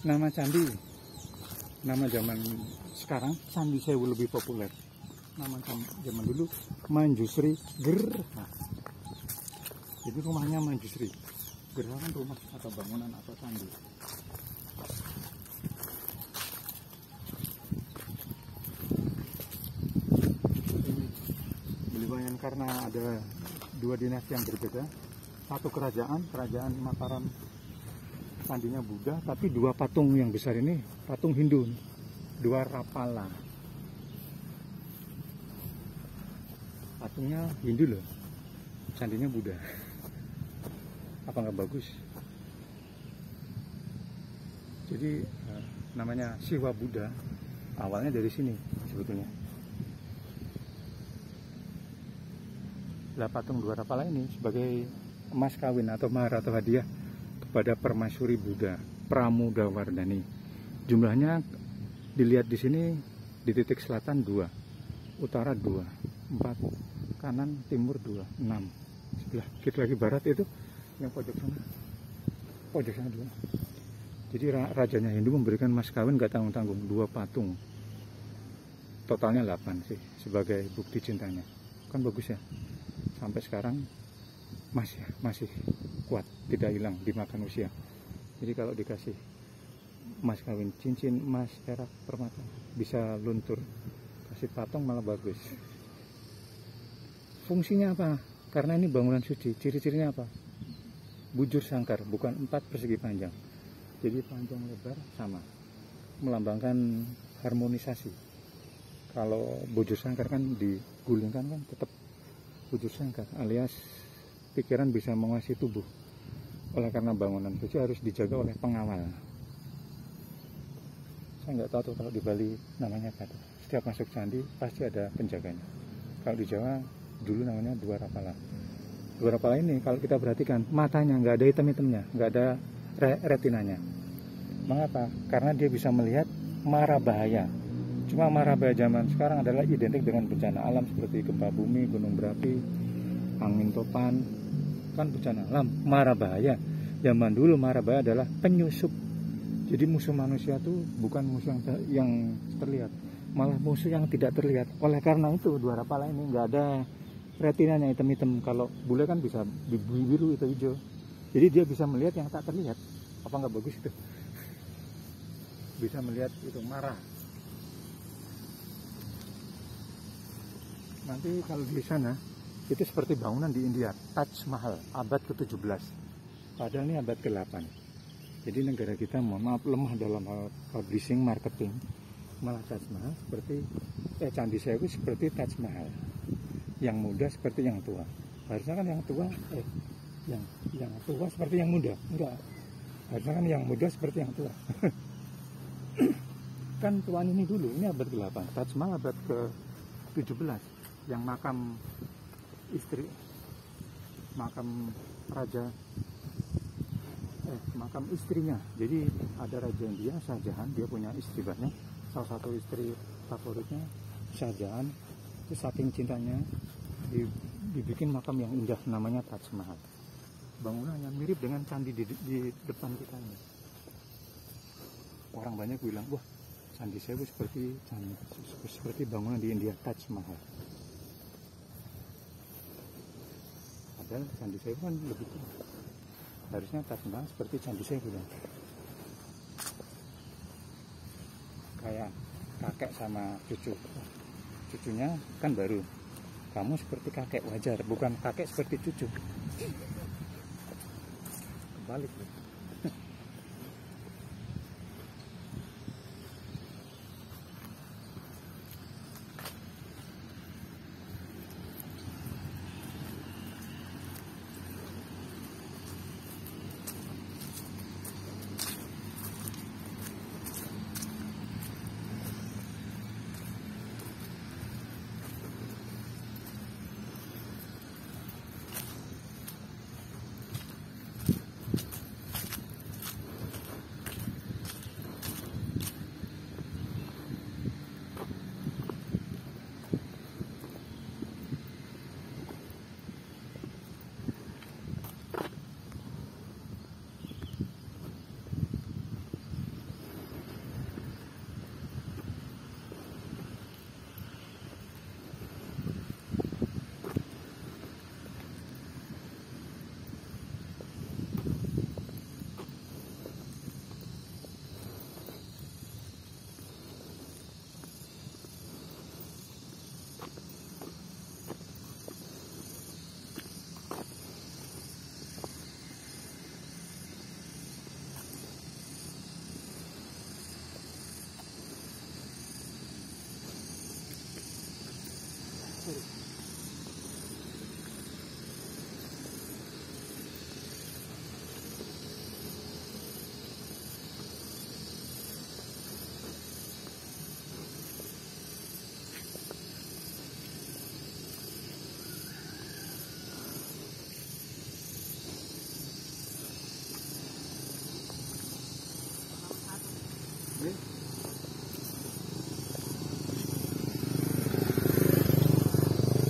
Nama candi, nama zaman sekarang Candi Sewu lebih populer. Nama zaman dulu Manjusri Gerha. Jadi rumahnya Manjusri. Gerha kan rumah atau bangunan atau candi. Belibayan karena ada dua dinasti yang berbeda. Satu kerajaan Mataram, candinya Buddha, tapi dua patung yang besar ini patung Hindu, dua Rapala. Patungnya Hindu loh, candinya Buddha. Apa nggak bagus? Jadi namanya Siwa Buddha, awalnya dari sini sebetulnya. Lah patung dua Rapala ini sebagai emas kawin atau mahar atau hadiah kepada permaisuri Buddha Pramudawardhani. Jumlahnya dilihat di sini, di titik selatan 2, utara 2, 4, kanan timur 2, 6. Sebelah kiri lagi barat itu yang pojok sana 2. Jadi rajanya Hindu memberikan mas kawin gak tanggung-tanggung 2 patung. Totalnya 8 sih sebagai bukti cintanya. Kan bagus ya. Sampai sekarang masih kuat, tidak hilang, dimakan usia. Jadi kalau dikasih mas kawin, cincin, emas, perak, permata, bisa luntur. Kasih patung malah bagus. Fungsinya apa? Karena ini bangunan suci, ciri-cirinya apa? Bujur sangkar, bukan 4 persegi panjang. Jadi panjang lebar sama, melambangkan harmonisasi. Kalau bujur sangkar kan digulingkan kan tetap bujur sangkar, alias pikiran bisa menguasai tubuh. Oleh karena bangunan suci harus dijaga oleh pengawal. Saya nggak tahu tuh kalau di Bali namanya apa tuh. Setiap masuk candi pasti ada penjaganya. Kalau di Jawa dulu namanya dua Rapala. Dua Rapala ini kalau kita perhatikan matanya nggak ada hitam-hitamnya, nggak ada retinanya. Mengapa? Karena dia bisa melihat mara bahaya. Cuma mara bahaya zaman sekarang adalah identik dengan bencana alam seperti gempa bumi, gunung berapi, angin topan, kan bencana alam. Mara bahaya zaman dulu, mara bahaya adalah penyusup. Jadi musuh manusia itu bukan musuh yang terlihat, malah musuh yang tidak terlihat. Oleh karena itu dua Rapala ini nggak ada retinanya hitam-hitam. Kalau bule kan bisa biru itu hijau. Jadi dia bisa melihat yang tak terlihat. Apa nggak bagus itu? Bisa melihat itu marah. Nanti kalau di sana itu seperti bangunan di India, Taj Mahal, abad ke-17. Padahal ini abad ke-8. Jadi negara kita mohon maaf lemah dalam hal publishing, marketing. Malah Taj Mahal seperti Candi Sewu seperti Taj Mahal. Yang muda seperti yang tua. Harusnya kan yang tua yang tua seperti yang muda. Enggak. Harusnya kan yang muda seperti yang tua. Kan tuan ini dulu, ini abad ke-8. Taj Mahal abad ke-17. Yang makam istri, makam raja, makam istrinya. Jadi ada raja India, Shah Jahan, dia punya istri banyak. Salah satu istri favoritnya Shah Jahan, itu saking cintanya dibikin makam yang indah namanya Taj Mahal. Bangunannya mirip dengan candi di depan kita ini. Orang banyak bilang, wah Candi Sewu seperti bangunan di India, Taj Mahal. Padahal Candi Sewu kan lebih tua. Harusnya Taj Mahal seperti Candi Sewu kan. Kayak kakek sama cucu. Cucunya kan baru. Kamu seperti kakek, wajar. Bukan kakek seperti cucu. Kebalik loh.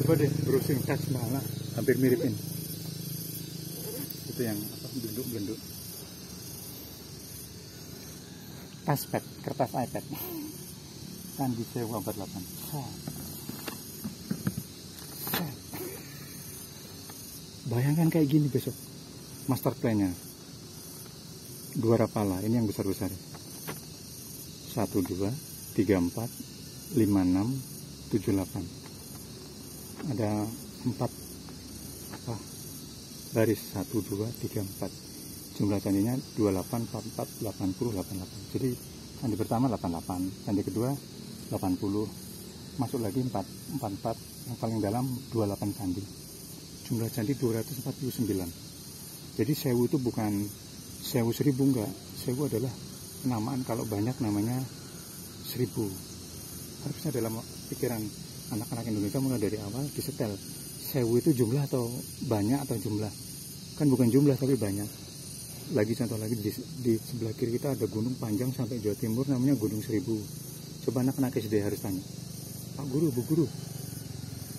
Coba deh browsing Taj Mahal, hampir miripin. Itu yang apa, bentuk-bentuk taspad, kertas iPad kan disewa abad 8. Bayangkan kayak gini besok master plan-nya. 2 Rapala, ini yang besar-besar. 1, 2, 3, 4, 5, 6, 7, 8. Ada 4 apa? Baris 1, 2, 3, 4. Jumlah candinya 28, 44, 80, 88. Jadi candi pertama 88, candi kedua 80, masuk lagi 44, yang paling dalam 28 candi. Jumlah candi 249. Jadi sewu itu bukan sewu 1000, enggak. Sewu adalah penamaan, kalau banyak namanya 1000. Harusnya dalam pikiran anak-anak Indonesia mulai dari awal disetel. Sewu itu jumlah atau banyak atau jumlah. Kan bukan jumlah tapi banyak. Lagi contoh lagi di sebelah kiri kita ada gunung panjang sampai Jawa Timur namanya Gunung 1000. Coba anak-anak SD harus tanya, Pak Guru, Bu Guru,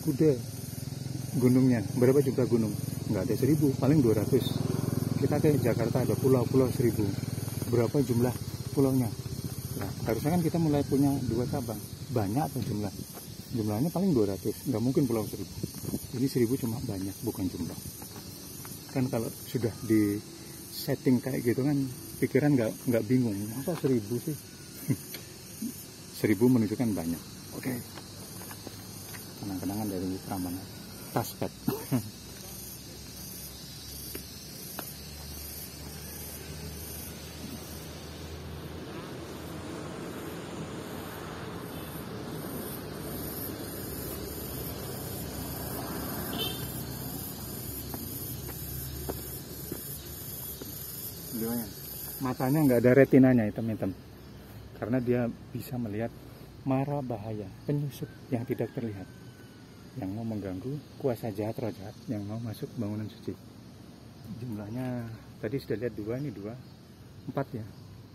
kuda gunungnya berapa jumlah gunung? Nggak ada 1000, paling 200. Kita ke Jakarta ada pulau-pulau 1000, berapa jumlah pulaunya? Nah, harusnya kan kita mulai punya 2 cabang, banyak atau jumlah? Jumlahnya paling 200, nggak mungkin pulau 1000. Ini 1000 cuma banyak, bukan jumlah. Kan kalau sudah di setting kayak gitu kan pikiran nggak bingung, masa 1000 sih? 1000 menunjukkan banyak. Oke. Kenang-kenangan dari Prambanan. Taspad. Matanya nggak ada retinanya, hitam-hitam, karena dia bisa melihat mara bahaya, penyusup yang tidak terlihat, yang mau mengganggu kuasa jahat, roh jahat yang mau masuk bangunan suci. Jumlahnya tadi sudah lihat 2, ini 2, 4 ya,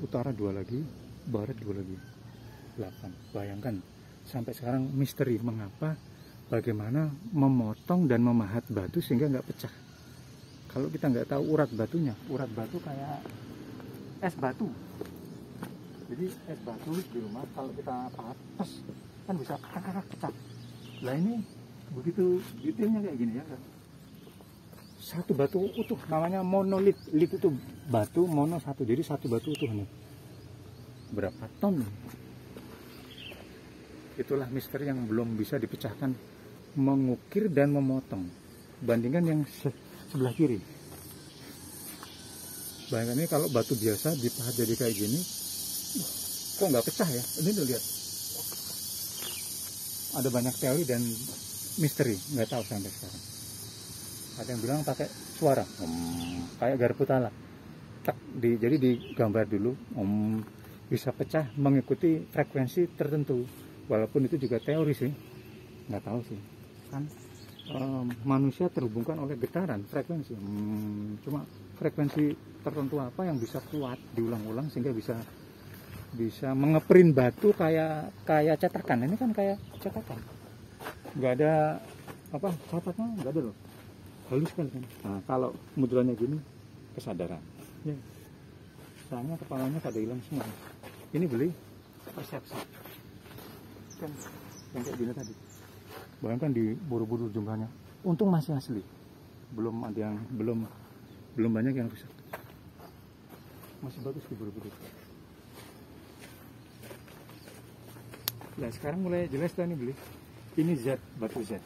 utara 2 lagi, barat 2 lagi, 8. Bayangkan sampai sekarang misteri mengapa, bagaimana memotong dan memahat batu sehingga nggak pecah. Kalau kita nggak tahu urat batunya, urat batu kayak es batu. Jadi es batu di rumah kalau kita pahat, kan bisa pecah. Lah ini begitu detailnya kayak gini ya kan? Satu batu utuh, namanya monolit. Lit itu batu, mono satu, jadi satu batu utuh nih. Berapa ton? Itulah misteri yang belum bisa dipecahkan, mengukir dan memotong. Bandingkan yang sebelah kiri. Bayangkan ini kalau batu biasa dipahat jadi kayak gini, kok nggak pecah ya? Ini tuh lihat. Ada banyak teori dan misteri, nggak tahu sampai sekarang. Ada yang bilang pakai suara, kayak garpu talak. Jadi digambar dulu, bisa pecah mengikuti frekuensi tertentu. Walaupun itu juga teori sih, nggak tahu sih. Kan manusia terhubungkan oleh getaran frekuensi. Cuma frekuensi tertentu apa yang bisa kuat diulang-ulang sehingga bisa mengeprin batu kayak cetakan. Ini kan kayak cetakan, nggak ada apa catatan, nggak ada loh, halus kan. Nah kalau mudranya gini kesadaran ya, soalnya kepalanya pada hilang semua. Ini beli persepsi kan yang kayak gini tadi. Bayangkan di Borobudur jumlahnya, untung masih asli, belum ada yang belum banyak yang rusak, masih bagus di Borobudur. Nah sekarang mulai jelas nih beli, ini Z, batu Z.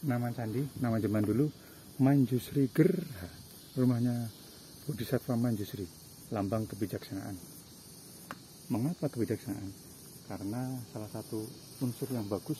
nama candi, nama zaman dulu Manjusri Gerha, rumahnya Bodhisattva Manjusri, lambang kebijaksanaan. Mengapa kebijaksanaan? Karena salah satu unsur yang bagus